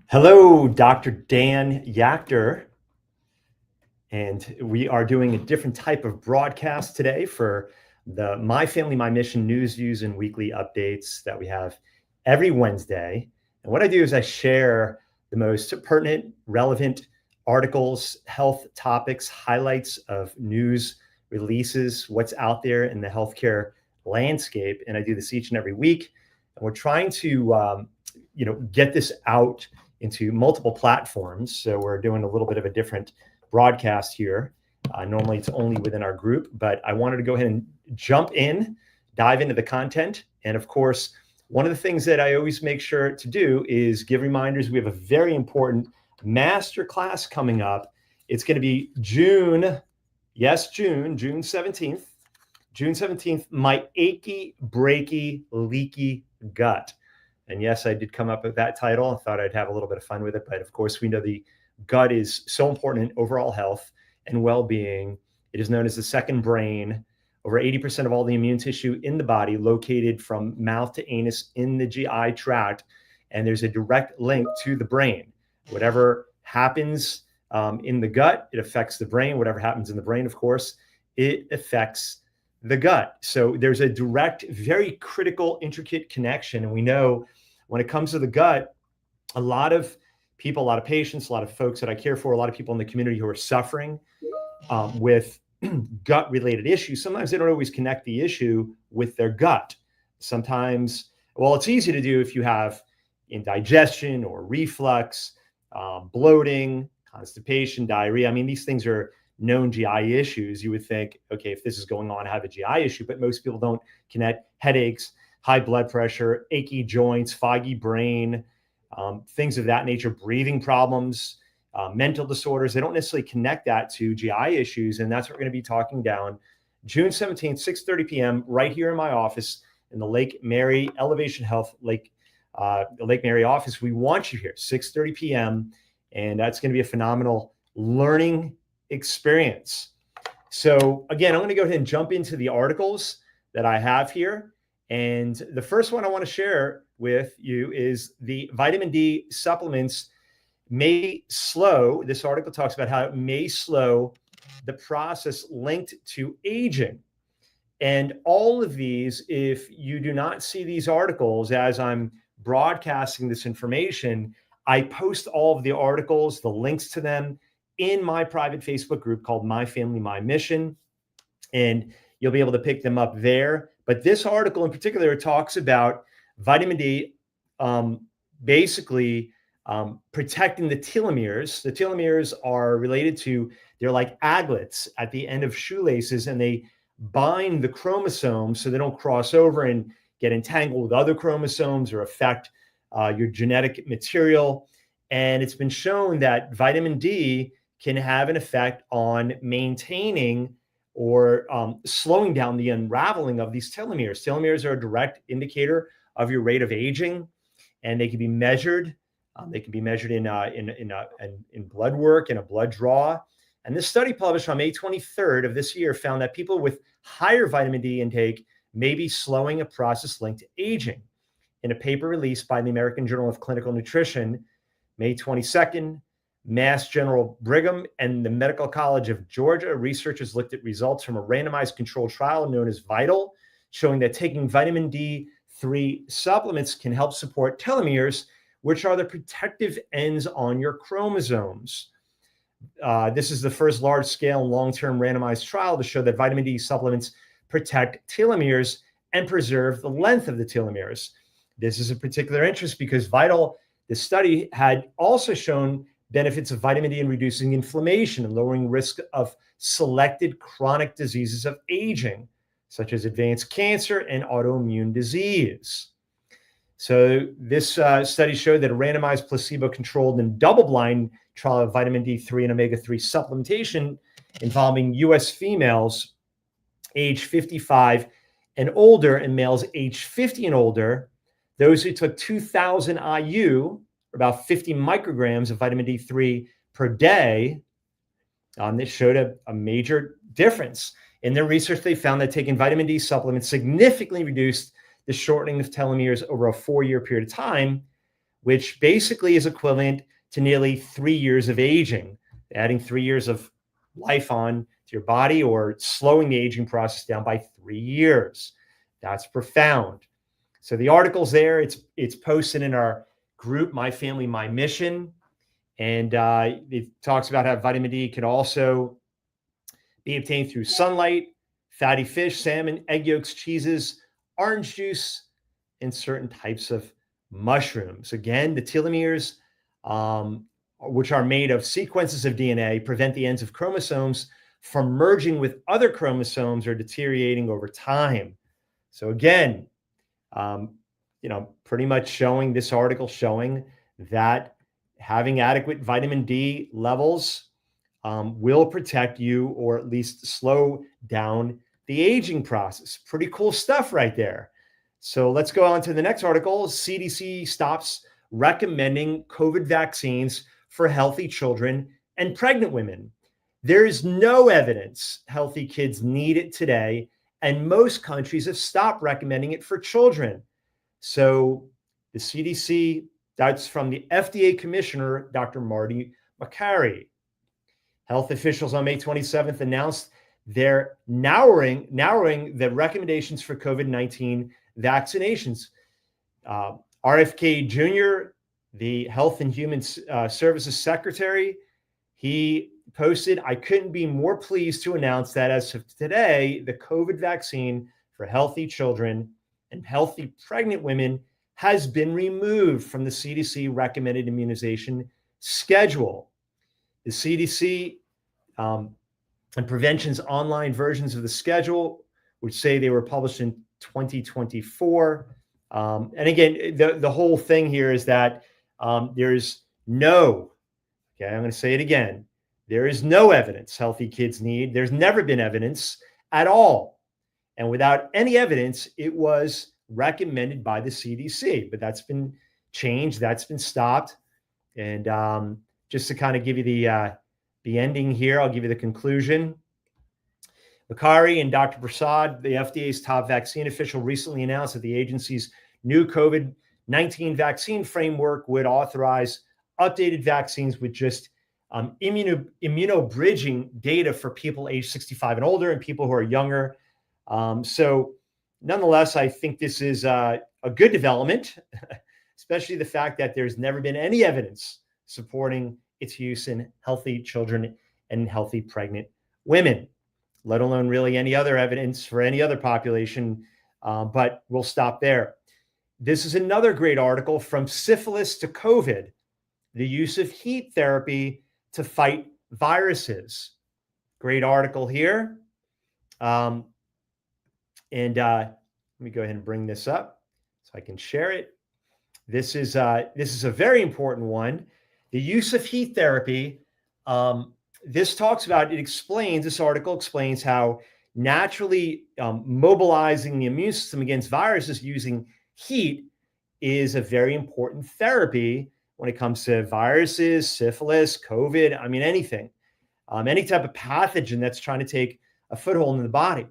Hello, Dr. Dan Yachter, and we are doing a different type of broadcast today for the My Family, My Mission news, views, and weekly updates that we have every Wednesday. And what I do is I share the most pertinent, relevant articles, health topics, highlights of news releases, what's out there in the healthcare landscape. And I do this each and every week. And we're trying to, get this out into multiple platforms. So we're doing a little bit of a different broadcast here. Normally it's only within our group, but I wanted to go ahead and jump in, dive into the content. And of course, one of the things that I always make sure to do is give reminders. We have a very important master class coming up. It's going to be June 17th. June 17th, my achy, breaky, leaky gut. And yes, I did come up with that title. I thought I'd have a little bit of fun with it. But of course, we know the gut is so important in overall health and well-being. It is known as the second brain. Over 80% of all the immune tissue in the body located from mouth to anus in the GI tract. And there's a direct link to the brain. Whatever happens in the gut, it affects the brain. Whatever happens in the brain, of course, it affects the gut. So there's a direct, very critical, intricate connection. And we know when it comes to the gut, a lot of people, a lot of patients, a lot of folks that I care for, a lot of people in the community who are suffering with gut-related issues, sometimes they don't always connect the issue with their gut. Sometimes, well, it's easy to do if you have indigestion or reflux, bloating, constipation, diarrhea. I mean, these things are known GI issues. You would think, okay, if this is going on, I have a GI issue, but most people don't connect headaches, high blood pressure, achy joints, foggy brain, things of that nature, breathing problems, mental disorders. They don't necessarily connect that to GI issues. And that's what we're going to be talking down June 17th, 6:30 p.m. right here in my office in the Lake Mary Elevation Health Lake Mary office. We want you here, 6:30 p.m. And that's going to be a phenomenal learning experience. So again, I'm going to go ahead and jump into the articles that I have here. And the first one I want to share with you is the vitamin D supplements may slow. This article talks about how it may slow the process linked to aging. And all of these, if you do not see these articles as I'm broadcasting this information, I post all of the articles, the links to them in my private Facebook group called My Family, My Mission. And you'll be able to pick them up there. But this article in particular talks about vitamin D basically protecting the telomeres. The telomeres are related to, they're like aglets at the end of shoelaces, and they bind the chromosomes so they don't cross over and get entangled with other chromosomes or affect your genetic material. And it's been shown that vitamin D can have an effect on maintaining or slowing down the unraveling of these telomeres. Telomeres are a direct indicator of your rate of aging, and they can be measured. They can be measured in blood work, in a blood draw. And this study published on May 23rd of this year found that people with higher vitamin D intake may be slowing a process linked to aging. In a paper released by the American Journal of Clinical Nutrition, May 22nd, Mass General Brigham and the Medical College of Georgia, researchers looked at results from a randomized controlled trial known as VITAL, showing that taking vitamin D3 supplements can help support telomeres, which are the protective ends on your chromosomes. This is the first large-scale long-term randomized trial to show that vitamin D supplements protect telomeres and preserve the length of the telomeres. This is of particular interest because VITAL, this study, had also shown benefits of vitamin D in reducing inflammation and lowering risk of selected chronic diseases of aging, such as advanced cancer and autoimmune disease. So this study showed that a randomized placebo-controlled and double-blind trial of vitamin D3 and omega-3 supplementation involving U.S. females age 55 and older and males age 50 and older, those who took 2,000 IU, about 50 micrograms of vitamin D3 per day, this showed a major difference. In their research, they found that taking vitamin D supplements significantly reduced the shortening of telomeres over a 4-year period of time, which basically is equivalent to nearly 3 years of aging, adding 3 years of life on to your body or slowing the aging process down by 3 years. That's profound. So the article's there. It's posted in our group, My Family, My Mission. And it talks about how vitamin D can also be obtained through sunlight, fatty fish, salmon, egg yolks, cheeses, orange juice, and certain types of mushrooms. Again, the telomeres, which are made of sequences of DNA, prevent the ends of chromosomes from merging with other chromosomes or deteriorating over time. So again, pretty much showing this article showing that having adequate vitamin D levels will protect you or at least slow down the aging process. Pretty cool stuff right there. So let's go on to the next article. CDC stops recommending COVID vaccines for healthy children and pregnant women. There is no evidence healthy kids need it today, and most countries have stopped recommending it for children. So the CDC, that's from the FDA Commissioner, Dr. Marty Makary. Health officials on May 27th announced they're narrowing the recommendations for COVID-19 vaccinations. RFK Jr., the Health and Human Services Secretary, he posted, "I couldn't be more pleased to announce that as of today, the COVID vaccine for healthy children and healthy pregnant women has been removed from the CDC recommended immunization schedule." The CDC and Prevention's online versions of the schedule, which say they were published in 2024. And again, the whole thing here is that there's no, okay, I'm going to say it again. There is no evidence healthy kids need. There's never been evidence at all. And without any evidence, it was recommended by the CDC, but that's been changed. That's been stopped. And just to kind of give you the ending here, I'll give you the conclusion. Makary and Dr. Prasad, the FDA's top vaccine official, recently announced that the agency's new COVID-19 vaccine framework would authorize updated vaccines with just immunobridging data for people aged 65 and older and people who are younger. So nonetheless, I think this is a good development, especially the fact that there's never been any evidence supporting its use in healthy children and healthy pregnant women, let alone really any other evidence for any other population. But we'll stop there. This is another great article, From Syphilis to COVID, the use of heat therapy to fight viruses. Great article here. And let me go ahead and bring this up so I can share it. This is a very important one. The use of heat therapy. This article explains how naturally mobilizing the immune system against viruses using heat is a very important therapy when it comes to viruses, syphilis, COVID, anything, any type of pathogen that's trying to take a foothold in the body.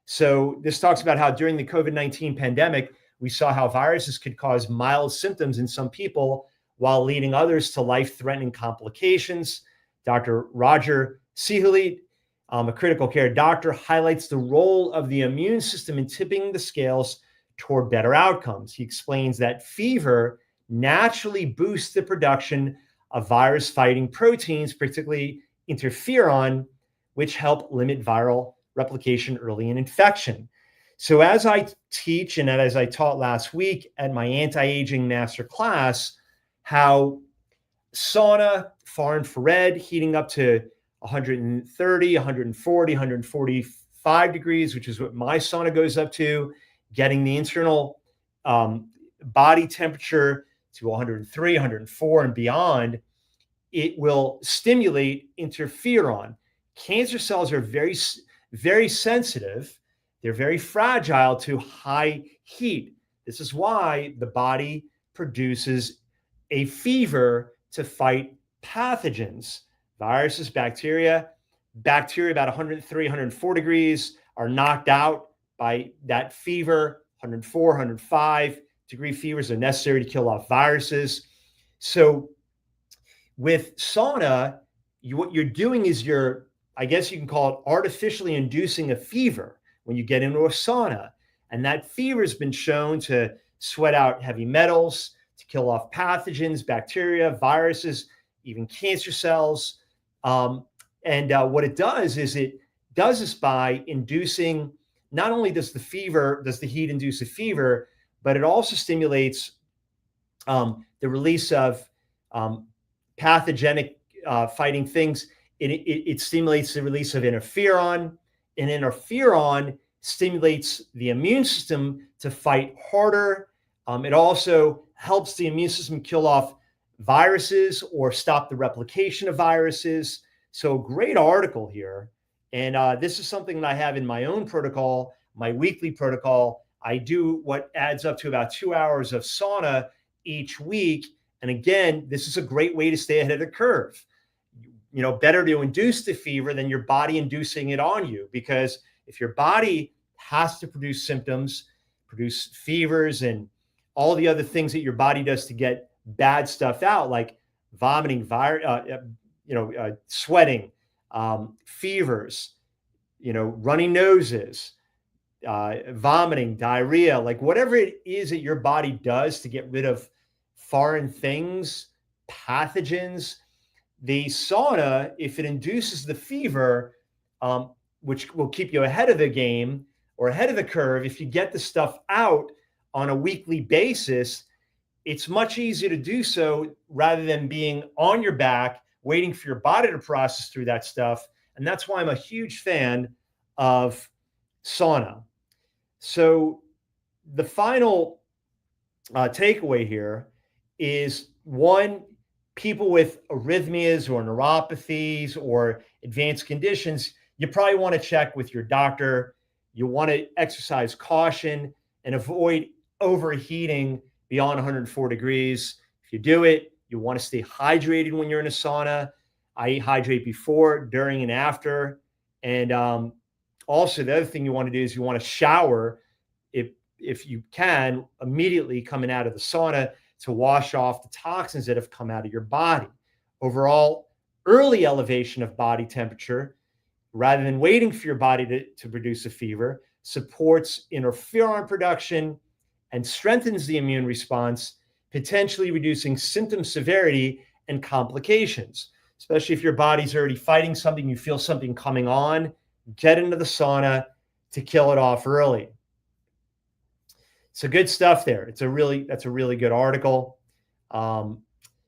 So this talks about how during the COVID-19 pandemic, we saw how viruses could cause mild symptoms in some people while leading others to life-threatening complications. Dr. Roger Sihuli, a critical care doctor, highlights the role of the immune system in tipping the scales toward better outcomes. He explains that fever naturally boosts the production of virus-fighting proteins, particularly interferon, which help limit viral replication early in infection. So as I teach and as I taught last week at my anti-aging master class, how sauna, far infrared, heating up to 130, 140, 145 degrees, which is what my sauna goes up to, getting the internal body temperature to 103, 104 and beyond, it will stimulate interferon. Cancer cells are very, very sensitive. They're very fragile to high heat. This is why the body produces a fever to fight pathogens, viruses, bacteria. Bacteria about 103, 104 degrees are knocked out by that fever, 104, 105 degree fevers are necessary to kill off viruses. So with sauna, what you're doing is I guess you can call it artificially inducing a fever when you get into a sauna. And that fever has been shown to sweat out heavy metals, to kill off pathogens, bacteria, viruses, even cancer cells. What it does is it does this by inducing, not only does the heat induce a fever, but it also stimulates the release of pathogenic fighting things. It stimulates the release of interferon, and interferon stimulates the immune system to fight harder. It also helps the immune system kill off viruses or stop the replication of viruses. So, great article here. And this is something that I have in my own protocol, my weekly protocol. I do what adds up to about 2 hours of sauna each week. And again, this is a great way to stay ahead of the curve. Better to induce the fever than your body inducing it on you, because if your body has to produce symptoms, produce fevers and all the other things that your body does to get bad stuff out, like vomiting, sweating, fevers, runny noses, vomiting, diarrhea, like whatever it is that your body does to get rid of foreign things, pathogens, the sauna, if it induces the fever, which will keep you ahead of the game or ahead of the curve, if you get the stuff out on a weekly basis, it's much easier to do so rather than being on your back, waiting for your body to process through that stuff. And that's why I'm a huge fan of sauna. So the final takeaway here is, one, people with arrhythmias or neuropathies or advanced conditions, you probably want to check with your doctor. You want to exercise caution and avoid overheating beyond 104 degrees. If you do it, you want to stay hydrated when you're in a sauna. I hydrate before, during, and after. And also, the other thing you want to do is you want to shower, if you can, immediately coming out of the sauna, to wash off the toxins that have come out of your body. Overall, early elevation of body temperature, rather than waiting for your body to produce a fever, supports interferon production and strengthens the immune response, potentially reducing symptom severity and complications. Especially if your body's already fighting something, you feel something coming on, get into the sauna to kill it off early. So good stuff there. That's a really good article.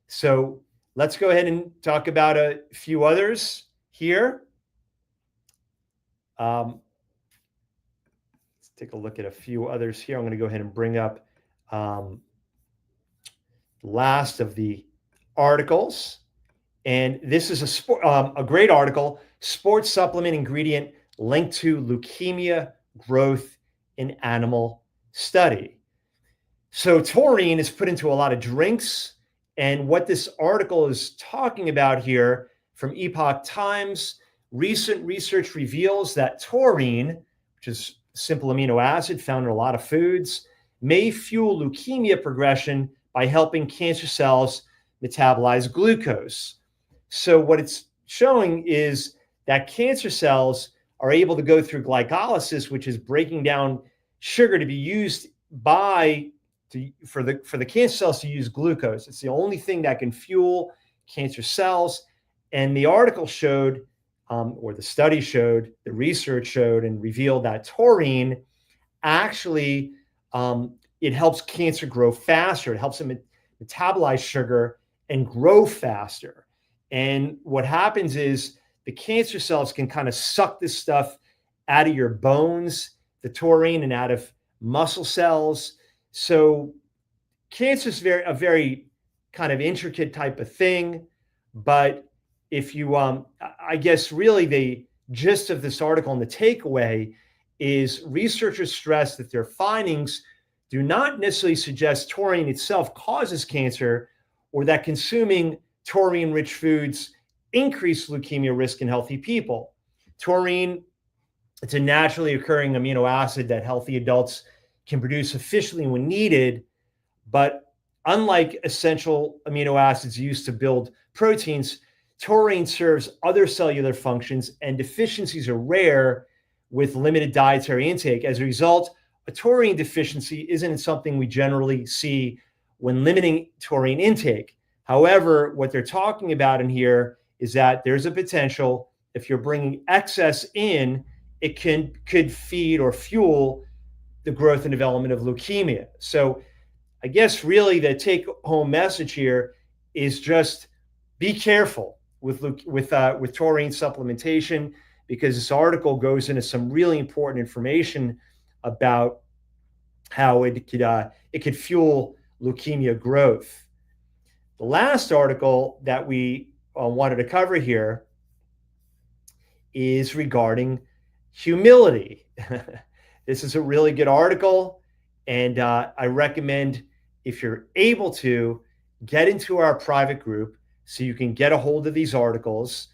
So let's go ahead and talk about a few others here. Let's take a look at a few others here. I'm going to go ahead and bring up the last of the articles. And this is a great article, sports supplement ingredient linked to leukemia growth in animal study. So taurine is put into a lot of drinks. And what this article is talking about here from Epoch Times, recent research reveals that taurine, which is a simple amino acid found in a lot of foods, may fuel leukemia progression by helping cancer cells metabolize glucose. So what it's showing is that cancer cells are able to go through glycolysis, which is breaking down sugar to be used for the cancer cells to use glucose. It's the only thing that can fuel cancer cells. And the article showed, or the study showed, the research showed and revealed that taurine actually, it helps cancer grow faster. It helps them metabolize sugar and grow faster. And what happens is the cancer cells can kind of suck this stuff out of your bones, the taurine, and out of muscle cells. So cancer is a very kind of intricate type of thing. But if you, I guess really the gist of this article and the takeaway is researchers stress that their findings do not necessarily suggest taurine itself causes cancer, or that consuming taurine-rich foods increase leukemia risk in healthy people. Taurine, it's a naturally occurring amino acid that healthy adults can produce efficiently when needed, But unlike essential amino acids used to build proteins, taurine serves other cellular functions, and deficiencies are rare with limited dietary intake. As a result, a taurine deficiency isn't something we generally see when limiting taurine intake. However, what they're talking about in here is that there's a potential, if you're bringing excess in, it could feed or fuel the growth and development of leukemia. So I guess really the take home message here is just be careful with taurine supplementation, because this article goes into some really important information about how it could fuel leukemia growth. The last article that we wanted to cover here is regarding humility. This is a really good article, and I recommend, if you're able to, get into our private group so you can get a hold of these articles.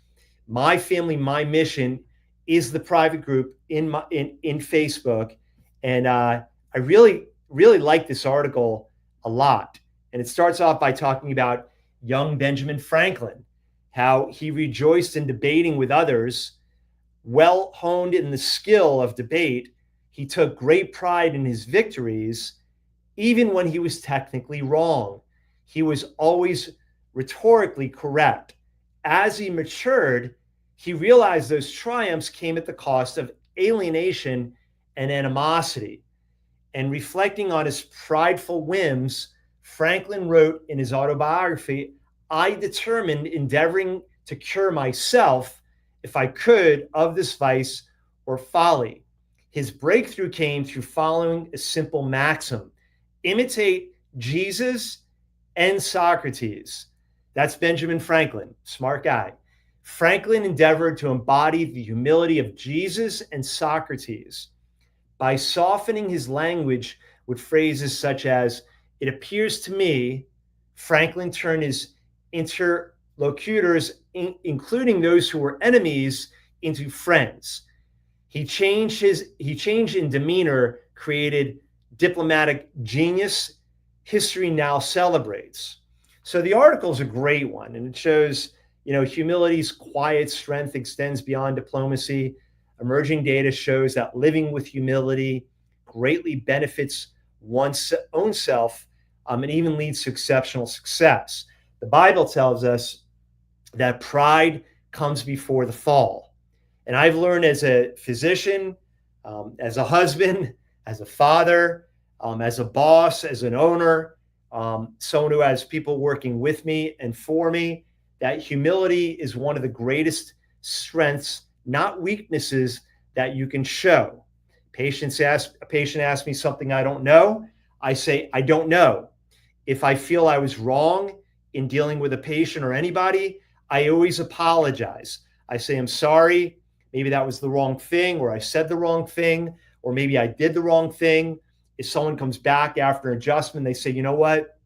My Family, My Mission is the private group in Facebook, and I really like this article a lot. And it starts off by talking about young Benjamin Franklin, how he rejoiced in debating with others. Well honed in the skill of debate, he took great pride in his victories, even when he was technically wrong. He was always rhetorically correct. As he matured, he realized those triumphs came at the cost of alienation and animosity. And reflecting on his prideful whims, Franklin wrote in his autobiography, "I determined endeavoring to cure myself, if I could, of this vice or folly." His breakthrough came through following a simple maxim: imitate Jesus and Socrates. That's Benjamin Franklin, smart guy. Franklin endeavored to embody the humility of Jesus and Socrates by softening his language with phrases such as, "It appears to me." Franklin turned his interlocutors, including those who were enemies, into friends. He changed in demeanor, created diplomatic genius history now celebrates. So the article is a great one, and it shows, humility's quiet strength extends beyond diplomacy. Emerging data shows that living with humility greatly benefits one's own self, and even leads to exceptional success. The Bible tells us that pride comes before the fall. And I've learned as a physician, as a husband, as a father, as a boss, as an owner, someone who has people working with me and for me, that humility is one of the greatest strengths, not weaknesses, that you can show. A patient asks me something I don't know. I say, I don't know. If I feel I was wrong in dealing with a patient or anybody, I always apologize. I say, I'm sorry. Maybe that was the wrong thing, or I said the wrong thing, or maybe I did the wrong thing. If someone comes back after an adjustment, they say, you know what?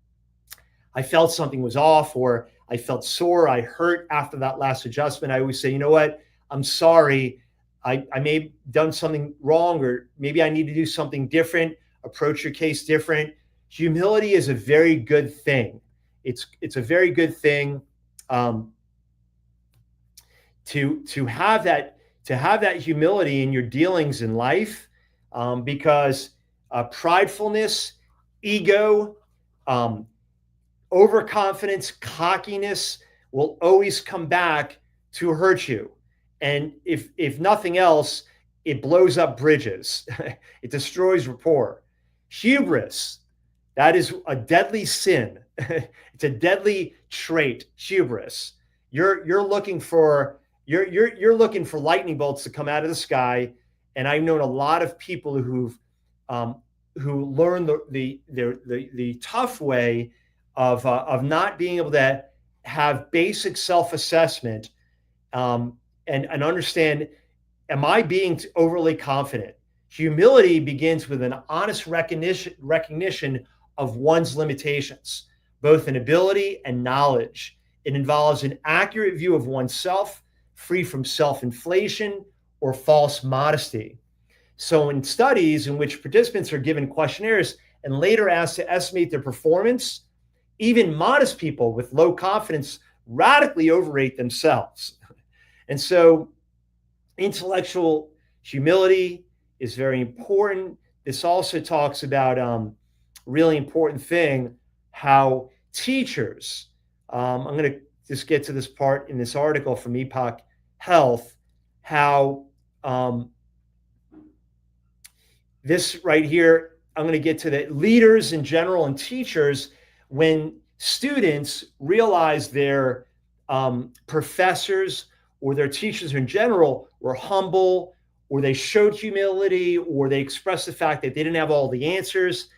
I felt something was off, or I felt sore, I hurt after that last adjustment. I always say, you know what? I'm sorry. I may have done something wrong, or maybe I need to do something different, approach your case different. Humility is a very good thing. It's a very good thing to have that humility in your dealings in life, because pridefulness, ego, overconfidence, cockiness will always come back to hurt you. And if nothing else, it blows up bridges. It destroys rapport. Hubris, that is a deadly sin. It's a deadly trait, hubris. You're looking for lightning bolts to come out of the sky. And I've known a lot of people who learn the tough way of not being able to have basic self-assessment, and understand, am I being overly confident? Humility begins with an honest recognition of one's limitations, both in ability and knowledge. It involves an accurate view of oneself, free from self-inflation or false modesty. So in studies in which participants are given questionnaires and later asked to estimate their performance. Even modest people with low confidence radically overrate themselves. And so intellectual humility is very important. This also talks about really important thing, how teachers, I'm going to just get to this part in this article from Epoch Health, how this right here, I'm going to get to the leaders in general and teachers, when students realize their professors or their teachers in general were humble, or they showed humility, or they expressed the fact that they didn't have all the answers.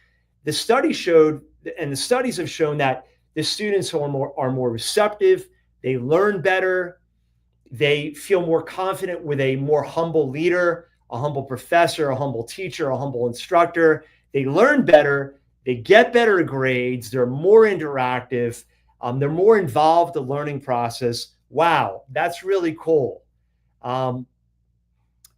The study showed, and the studies have shown, that the students are more receptive, they learn better, they feel more confident with a more humble leader, a humble professor, a humble teacher, a humble instructor. They learn better, they get better grades, they're more interactive, they're more involved in the learning process. Wow, that's really cool.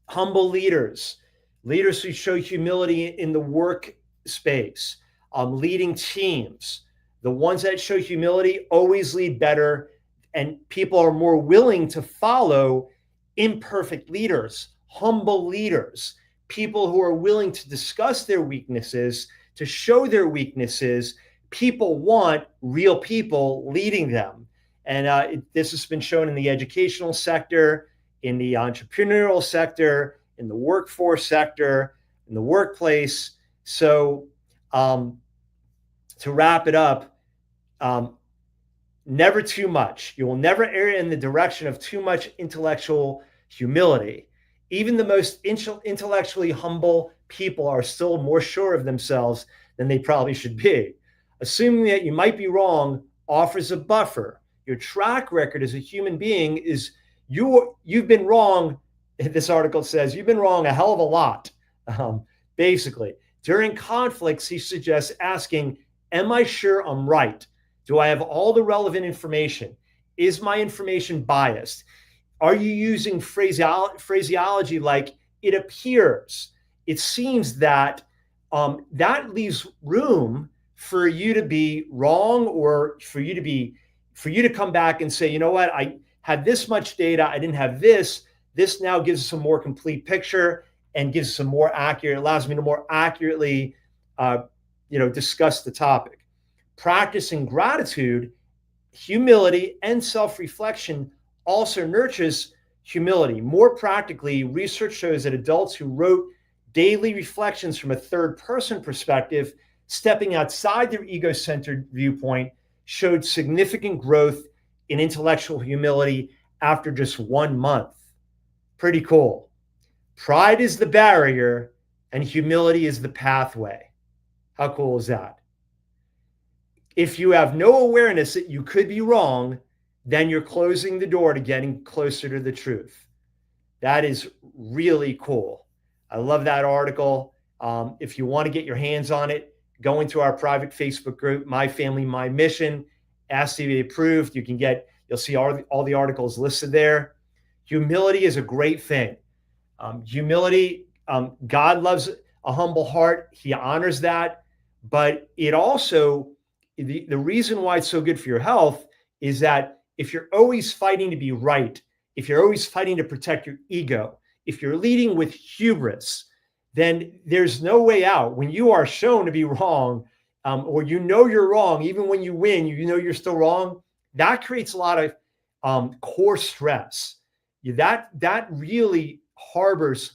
Humble leaders who show humility in the workspace, leading teams. The ones that show humility always lead better, and people are more willing to follow imperfect leaders, humble leaders, people who are willing to discuss their weaknesses, to show their weaknesses. People want real people leading them. And this has been shown in the educational sector, in the entrepreneurial sector, in the workforce sector, in the workplace. So to wrap it up, never too much. You will never err in the direction of too much intellectual humility. Even the most intellectually humble people are still more sure of themselves than they probably should be. Assuming that you might be wrong offers a buffer. Your track record as a human being is you've been wrong. This article says you've been wrong a hell of a lot. Basically, during conflicts, he suggests asking, am I sure I'm right? Do I have all the relevant information? Is my information biased? Are you using phraseology like it appears? It seems that that leaves room for you to be wrong, or for you to come back and say, you know what, I had this much data, I didn't have this. This now gives us a more complete picture and gives some more accurate, allows me to more accurately, discuss the topic. Practicing gratitude, humility, and self-reflection also nurtures humility. More practically, research shows that adults who wrote daily reflections from a third-person perspective, stepping outside their ego-centered viewpoint, showed significant growth in intellectual humility after just 1 month. Pretty cool. Pride is the barrier and humility is the pathway. How cool is that? If you have no awareness that you could be wrong, then you're closing the door to getting closer to the truth. That is really cool. I love that article. If you want to get your hands on it, go into our private Facebook group, My Family, My Mission. Ask to be approved. You'll see all the articles listed there. Humility is a great thing. Humility, God loves a humble heart. He honors that. But it also, the reason why it's so good for your health is that if you're always fighting to be right, if you're always fighting to protect your ego, if you're leading with hubris, then there's no way out. When you are shown to be wrong, or you're wrong, even when you win, you're still wrong, that creates a lot of core stress. That really harbors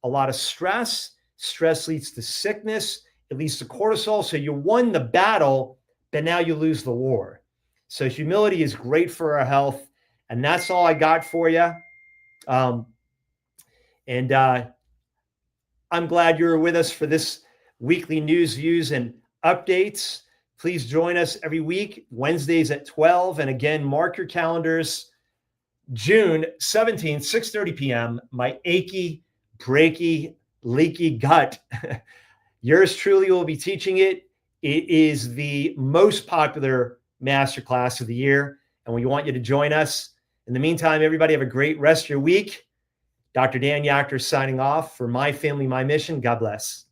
a lot of stress. Stress leads to sickness. It leads to cortisol. So you won the battle, but now you lose the war. So humility is great for our health. And that's all I got for you. And I'm glad you were with us for this weekly news, views, and updates. Please join us every week, Wednesdays at 12. And again, mark your calendars. June 17th, 6:30 p.m., my achy, breaky, leaky gut. Yours truly will be teaching it. It is the most popular masterclass of the year, and we want you to join us. In the meantime, everybody have a great rest of your week. Dr. Dan Yachter signing off for My Family, My Mission. God bless.